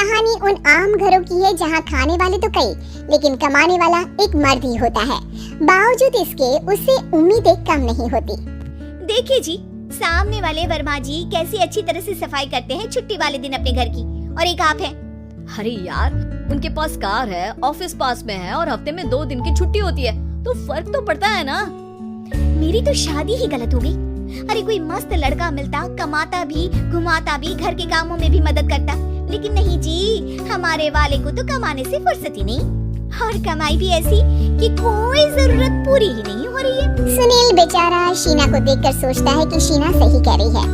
कहानी उन आम घरों की है जहाँ खाने वाले तो कई लेकिन कमाने वाला एक मर्द ही होता है। बावजूद इसके उसे उम्मीदें कम नहीं होती। देखिए जी, सामने वाले वर्मा जी कैसी अच्छी तरह से सफाई करते हैं छुट्टी वाले दिन अपने घर की, और एक आप हैं। अरे यार, उनके पास कार है, ऑफिस पास में है और हफ्ते में 2 दिन की छुट्टी होती है, तो फर्क तो पड़ता है ना। मेरी तो शादी ही गलत हो गई। अरे कोई मस्त लड़का मिलता, कमाता भी, घुमाता भी, घर के कामों में भी मदद करता, लेकिन नहीं जी, हमारे वाले को तो कमाने से फुर्सत ही नहीं, और कमाई भी ऐसी कि कोई जरूरत पूरी ही नहीं हो रही है। सुनील बेचारा शीना को देखकर सोचता है कि शीना सही कह रही है।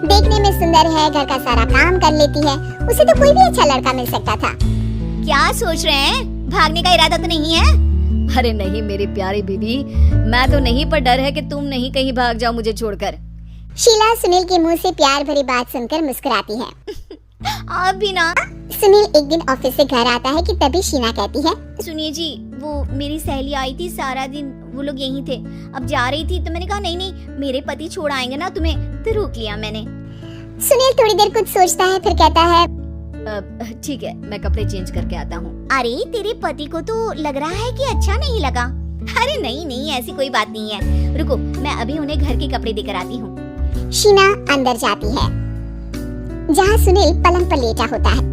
देखने में सुंदर है, घर का सारा काम कर लेती है, उसे तो कोई भी अच्छा लड़का मिल सकता था। क्या सोच रहे हैं? भागने का इरादा तो नहीं है? अरे नहीं मेरी प्यारी बीबी, मैं तो नहीं, पर डर है कि तुम नहीं कहीं भाग जाओ मुझे छोड़कर। शीला सुनील के मुंह से प्यार भरी बात सुनकर मुस्कुराती है। आप भी ना। सुनील एक दिन ऑफिस से घर आता है कि तभी शीना कहती है, सुनिए जी, वो मेरी सहेली आई थी, सारा दिन वो लोग यहीं थे, अब जा रही थी तो मैंने कहा नहीं मेरे पति छोड़ आएंगे ना तुम्हें, तो रोक लिया मैंने। सुनील थोड़ी देर कुछ सोचता है, फिर कहता है, ठीक है, मैं कपड़े चेंज करके आता हूँ। अरे तेरे पति को तो लग रहा है कि अच्छा नहीं लगा। अरे नहीं ऐसी कोई बात नहीं है, रुको मैं अभी उन्हें घर के कपड़े देकर आती हूँ। शीना अंदर जाती है जहाँ सुनील पलंग पर लेटा होता है।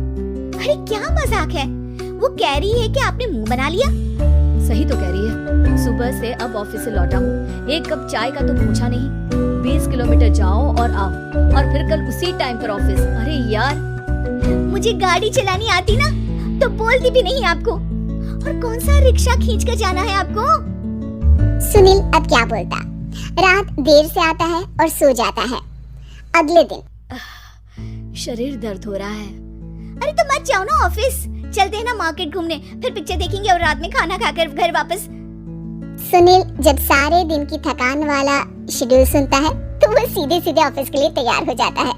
अरे क्या मजाक है, वो कह रही है कि आपने मुंह बना लिया। सही तो कह रही है, सुबह से अब ऑफिस से लौटा हूँ, एक कप चाय का तो पूछा नहीं। 20 किलोमीटर जाओ और आओ, और फिर कल उसी टाइम पर ऑफिस। अरे यार, मुझे गाड़ी चलानी आती ना तो बोलती भी नहीं आपको, और कौन सा रिक्शा खींच कर जाना है आपको। सुनील अब क्या बोलता। रात देर से आता है और सो जाता है। अगले दिन शरीर दर्द हो रहा है। अरे तो मत जाओ ना ऑफिस, चलते हैं ना मार्केट घूमने, फिर पिक्चर देखेंगे और रात में खाना खाकर घर वापस। सुनील जब सारे दिन की थकान वाला शेड्यूल सुनता है तो वो सीधे सीधे ऑफिस के लिए तैयार हो जाता है।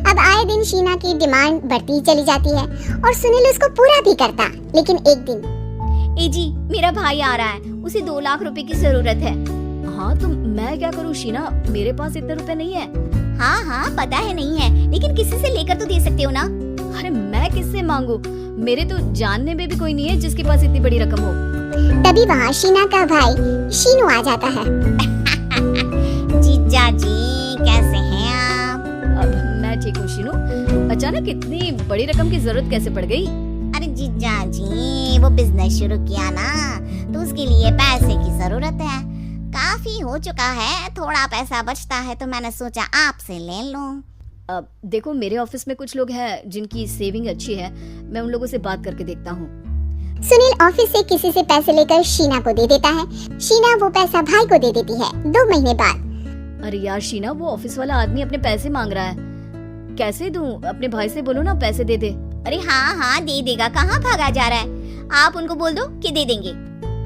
अब आए दिन शीना की डिमांड बढ़ती चली जाती है और सुनील उसको पूरा भी करता, लेकिन एक दिन, ए जी मेरा भाई आ रहा है, उसे 2 लाख रुपए की जरूरत है। हाँ तो मैं क्या करूँ शीना, मेरे पास इतने रुपए नहीं है। हाँ पता है नहीं है, लेकिन किसी से लेकर तो दे सकते हो ना। अरे मैं किससे मांगू, मेरे तो जानने में भी कोई नहीं है जिसके पास इतनी बड़ी रकम हो। तभी वहाँ शीना का भाई शीनू आ जाता है। जीजा जी कैसे हैं आप? अब मैं ठीक हूँ शीनू, अचानक इतनी बड़ी रकम की जरूरत कैसे पड़ गई? अरे जीजा जी, वो बिजनेस शुरू किया ना, तो उसके लिए पैसे की जरूरत है। काफी हो चुका है, थोड़ा पैसा बचता है तो मैंने सोचा आपसे ले लूं। अब देखो, मेरे ऑफिस में कुछ लोग हैं जिनकी सेविंग अच्छी है, मैं उन लोगों से बात करके देखता हूँ। सुनील ऑफिस से किसी से पैसे लेकर शीना को दे देता है। शीना वो पैसा भाई को दे देती है। 2 महीने बाद, अरे यार शीना, वो ऑफिस वाला आदमी अपने पैसे मांग रहा है, कैसे दूं? अपने भाई से बोलो ना पैसे दे दे। अरे हाँ दे देगा, कहाँ भागा जा रहा है, आप उनको बोल दो कि दे देंगे।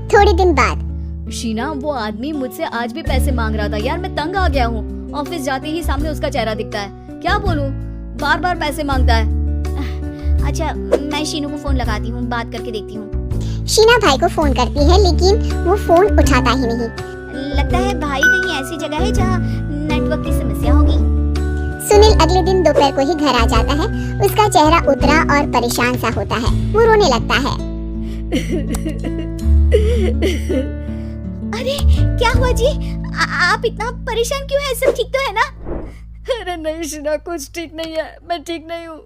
थोड़े दिन बाद, शीना वो आदमी मुझसे आज भी पैसे मांग रहा था यार, मैं तंग आ गया हूँ। ऑफिस जाते ही सामने उसका चेहरा दिखता है, क्या बोलूं, बार बार पैसे मांगता है। अच्छा मैं शीनू को फोन लगाती हूँ, बात करके देखती हूँ। शीना भाई को फोन करती है लेकिन वो फोन उठाता ही नहीं। लगता है भाई कहीं ऐसी जगह है जहाँ नेटवर्क की समस्या होगी। सुनील अगले दिन दोपहर को ही घर आ जाता है। उसका चेहरा उतरा और परेशान सा होता है। वो रोने लगता है। अरे क्या हुआ जी, आप इतना परेशान क्यों हैं? सब ठीक तो है ना? अरे नहीं शीना, कुछ ठीक नहीं है, मैं ठीक नहीं हूँ।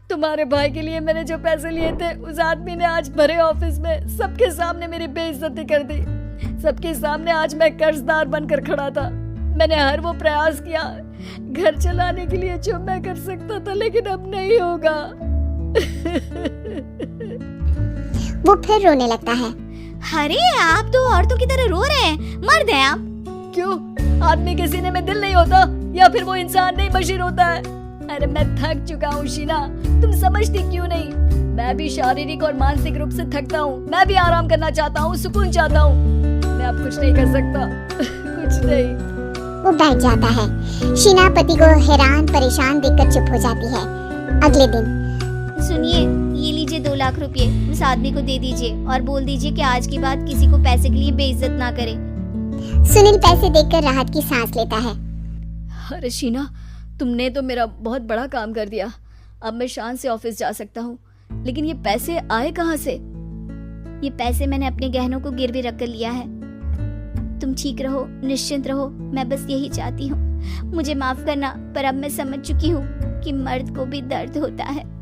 तुम्हारे भाई के लिए मैंने जो पैसे लिए थे, उस आदमी ने आज भरे ऑफिस में सबके सामने मेरी बेइज्जती कर दी। सबके सामने आज मैं कर्जदार बनकर खड़ा था। मैंने हर वो प्रयास किया घर चलाने के लिए जो मैं कर सकता था, लेकिन अब नहीं होगा। वो फिर रोने लगता है। अरे आप तो औरतों की तरह रो रहे हैं, मर्द हैं आप। क्यों, आदमी के सीने में दिल नहीं होता, या फिर वो इंसान नहीं बशीर होता है? अरे मैं थक चुका हूँ शीना, तुम समझती क्यों नहीं? मैं भी शारीरिक और मानसिक रूप से थकता हूँ, मैं भी आराम करना चाहता हूँ, सुकून चाहता हूँ। मैं अब कुछ नहीं कर सकता। कुछ नहीं। वो बैठ जाता है। शीना पति को हैरान परेशान देखकर चुप हो जाती है। अगले दिन, सुनिए, ये लीजिए 2 लाख रुपए, उस आदमी को दे दीजिए और बोल दीजिए कि आज के बाद किसी को पैसे के लिए बेइज्जत ना करे। सुनील पैसे देखकर राहत की सांस लेता है। अरे शीना, तुमने तो मेरा बहुत बड़ा काम कर दिया। अब मैं शान से ऑफिस जा सकता हूँ। लेकिन ये पैसे आए कहाँ से? ये पैसे मैंने अपने गहनों को गिरवी रख कर लिया है। तुम ठीक रहो, निश्चिंत रहो, मैं बस यही चाहती हूँ। मुझे माफ करना, पर अब मैं समझ चुकी हूँ कि मर्द को भी दर्द होता है।